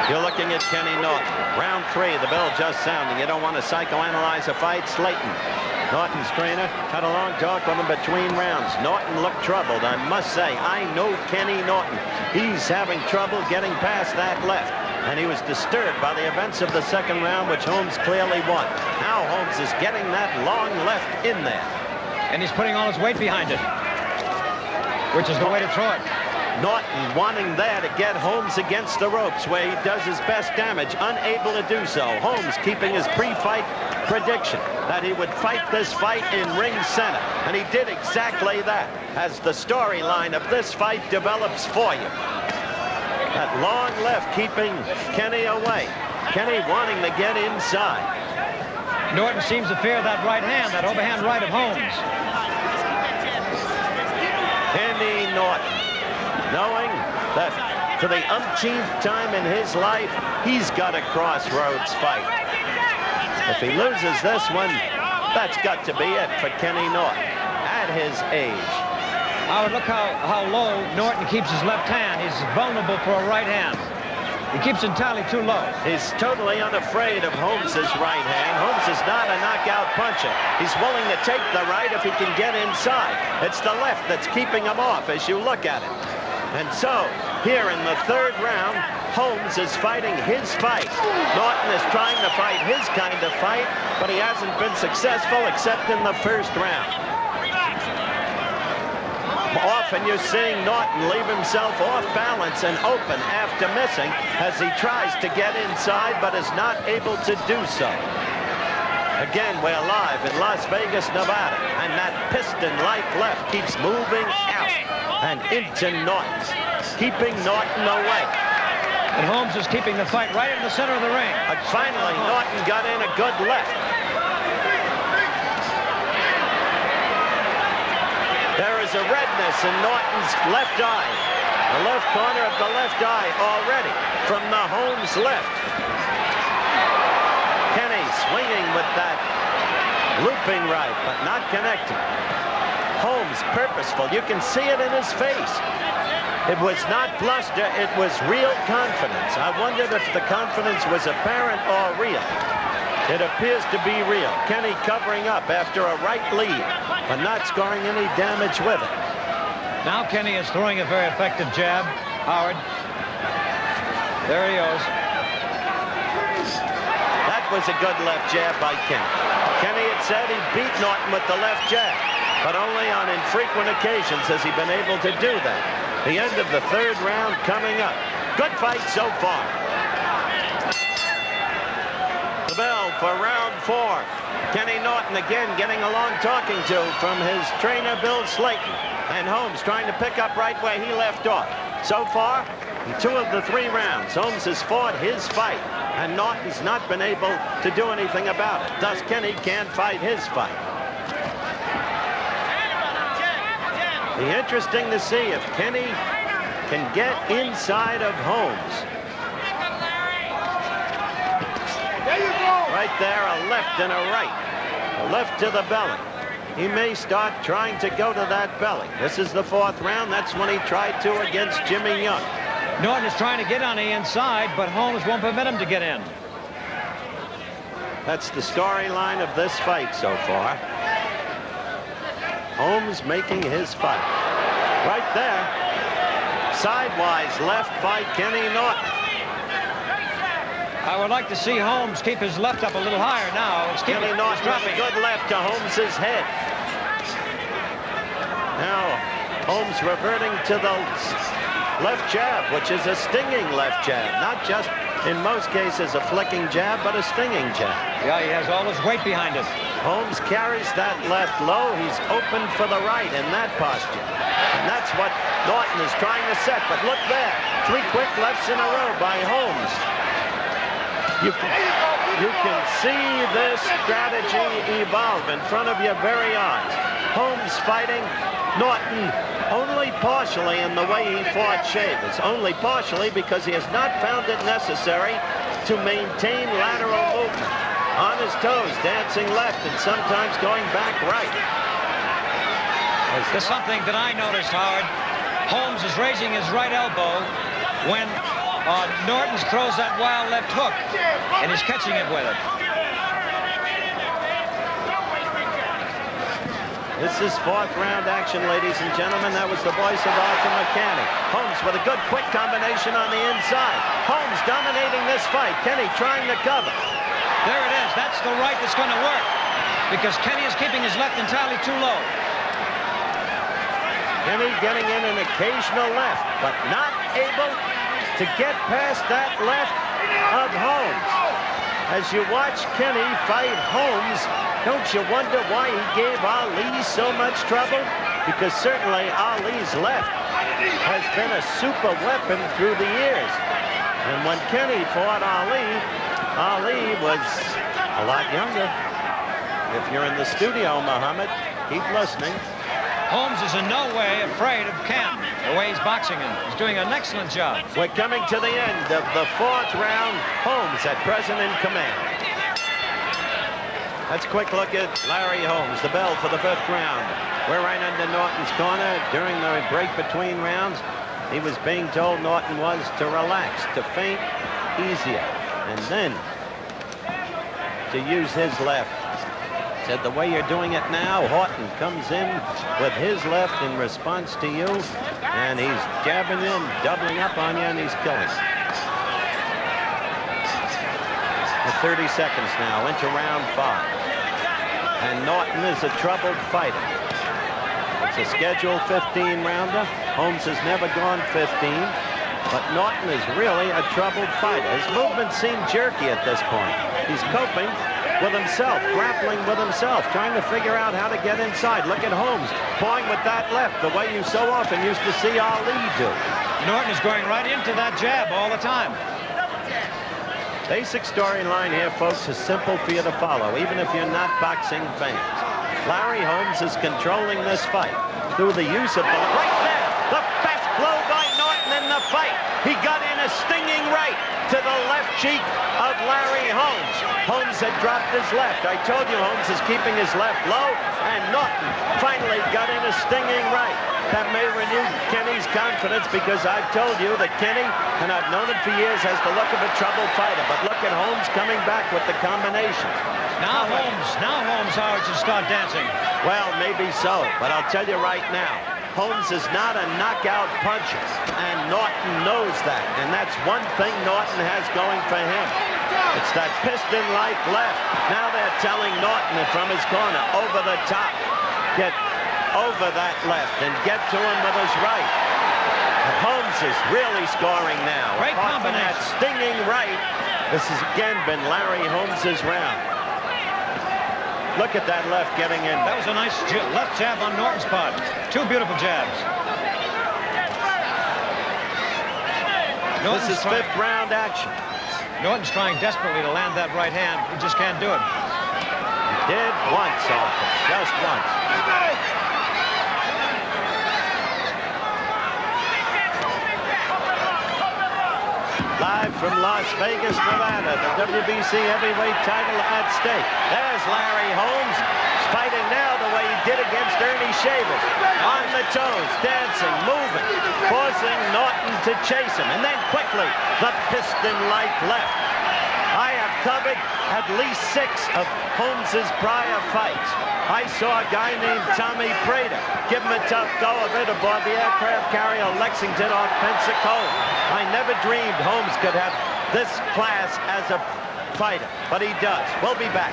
You're looking at Kenny Norton. Round 3, the bell just sounding. You don't want to psychoanalyze a fight. Slayton, Norton's trainer, had a long talk with him between rounds. Norton looked troubled. I must say, I know Kenny Norton. He's having trouble getting past that left. And he was disturbed by the events of the second round, which Holmes clearly won. Now Holmes is getting that long left in there. And he's putting all his weight behind it, which is the way to throw it. Norton wanting there to get Holmes against the ropes where he does his best damage, unable to do so. Holmes keeping his pre-fight prediction that he would fight this fight in ring center, and he did exactly that as the storyline of this fight develops for you. That long left keeping Kenny away. Kenny wanting to get inside. Norton seems to fear that right hand, that overhand right of Holmes. Kenny Norton, knowing that for the umpteenth time in his life, he's got a crossroads fight. If he loses this one, that's got to be it for Kenny Norton at his age. Howard, look how low Norton keeps his left hand. He's vulnerable for a right hand. He keeps entirely too low. He's totally unafraid of Holmes's right hand. Holmes is not a knockout puncher. He's willing to take the right if he can get inside. It's the left that's keeping him off as you look at it. And so, here in the third round, Holmes is fighting his fight. Norton is trying to fight his kind of fight, but he hasn't been successful except in the first round. Often you're seeing Norton leave himself off balance and open after missing as he tries to get inside but is not able to do so. Again, we're live in Las Vegas, Nevada, and that piston-like left keeps moving out and into Norton, keeping Norton away. And Holmes is keeping the fight right in the center of the ring. But finally, Norton got in a good left. There is a redness in Norton's left eye. The left corner of the left eye already from the Holmes left. Kenny swinging with that looping right, but not connecting. Holmes purposeful. You can see it in his face. It was not bluster, it was real confidence. I wondered if the confidence was apparent or real. It appears to be real. Kenny covering up after a right lead, but not scoring any damage with it. Now Kenny is throwing a very effective jab. Howard. There he goes. That was a good left jab by Kenny. Kenny had said he beat Norton with the left jab, but only on infrequent occasions has he been able to do that. The end of the third round coming up. Good fight so far. The bell for round 4. Kenny Norton again getting a long talking to from his trainer Bill Slayton. And Holmes trying to pick up right where he left off. So far, in 2 of the 3 rounds, Holmes has fought his fight, and Norton's not been able to do anything about it. Thus, Kenny can't fight his fight. Be interesting to see if Kenny can get inside of Holmes. Right there, a left and a right. A left to the belly. He may start trying to go to that belly. This is the 4th round. That's when he tried to against Jimmy Young. Norton is trying to get on the inside, but Holmes won't permit him to get in. That's the storyline of this fight so far. Holmes making his fight. Right there. Sidewise left by Kenny Norton. I would like to see Holmes keep his left up a little higher now. Kenny Norton dropping a good left to Holmes's head. Now, Holmes reverting to the left jab, which is a stinging left jab. Not just, in most cases, a flicking jab, but a stinging jab. Yeah, he has all his weight behind it. Holmes carries that left low. He's open for the right in that posture. And that's what Norton is trying to set. But look there. 3 quick lefts in a row by Holmes. You can see this strategy evolve in front of your very eyes. Holmes fighting Norton only partially in the way he fought Shavers. Only partially because he has not found it necessary to maintain lateral movement. On his toes, dancing left and sometimes going back right. There's something that I noticed, Howard. Holmes is raising his right elbow when Norton throws that wild left hook, and he's catching it with it. This is fourth round action, ladies and gentlemen. That was the voice of Arthur McCanny. Holmes with a good quick combination on the inside. Holmes dominating this fight. Kenny trying to cover. There it is. That's the right that's going to work, because Kenny is keeping his left entirely too low. Kenny getting in an occasional left, but not able to get past that left of Holmes. As you watch Kenny fight Holmes, don't you wonder why he gave Ali so much trouble? Because certainly Ali's left has been a super weapon through the years. And when Kenny fought Ali, Ali was a lot younger. If you're in the studio, Muhammad, keep listening. Holmes is in no way afraid of Ken, the way he's boxing him. He's doing an excellent job. We're coming to the end of the fourth round. Holmes at present in command. Let's quick look at Larry Holmes, the bell for the fifth round. We're right under Norton's corner. During the break between rounds, he was being told, Norton was, to relax, to feint easier, and then to use his left. Said, the way you're doing it now, Horton comes in with his left in response to you, and he's jabbing in, doubling up on you, and he's killing. At 30 seconds now into round 5. And Norton is a troubled fighter. It's a scheduled 15-rounder. Holmes has never gone 15, but Norton is really a troubled fighter. His movements seem jerky at this point. He's coping with himself, grappling with himself, trying to figure out how to get inside. Look at Holmes pawing with that left, the way you so often used to see Ali do. Norton is going right into that jab all the time. Basic storyline here, folks, is simple for you to follow, even if you're not boxing fans. Larry Holmes is controlling this fight through the use of the right there. The best blow by Norton in the fight. He got in a stinging right to the left cheek of Larry Holmes. Holmes had dropped his left. I told you Holmes is keeping his left low, and Norton finally got in a stinging right. That may renew Kenny's confidence, because I've told you that Kenny, and I've known him for years, has the look of a troubled fighter. But look at Holmes coming back with the combination. Now Holmes, Howard, should start dancing. Well, maybe so, but I'll tell you right now, Holmes is not a knockout puncher, and Norton knows that, and that's one thing Norton has going for him. It's that piston-like left. Now they're telling Norton from his corner, over the top, get over that left and get to him with his right. Holmes is really scoring now. Great combination. That stinging right. This has again been Larry Holmes's round. Look at that left getting in. That was a nice left jab on Norton's part. Two beautiful jabs. This is fifth round action. Norton's trying desperately to land that right hand. He just can't do it. He did once, Arthur. Just once. Live from Las Vegas, Nevada, the WBC heavyweight title at stake. There's Larry Holmes, fighting now the way he did against Ernie Shavers. On the toes, dancing, moving, forcing Norton to chase him. And then quickly, the piston-like left. I have covered at least 6 of Holmes's prior fights. I saw a guy named Tommy Prater give him a tough go of it aboard the aircraft carrier Lexington off Pensacola. I never dreamed Holmes could have this class as a fighter, but he does. We'll be back.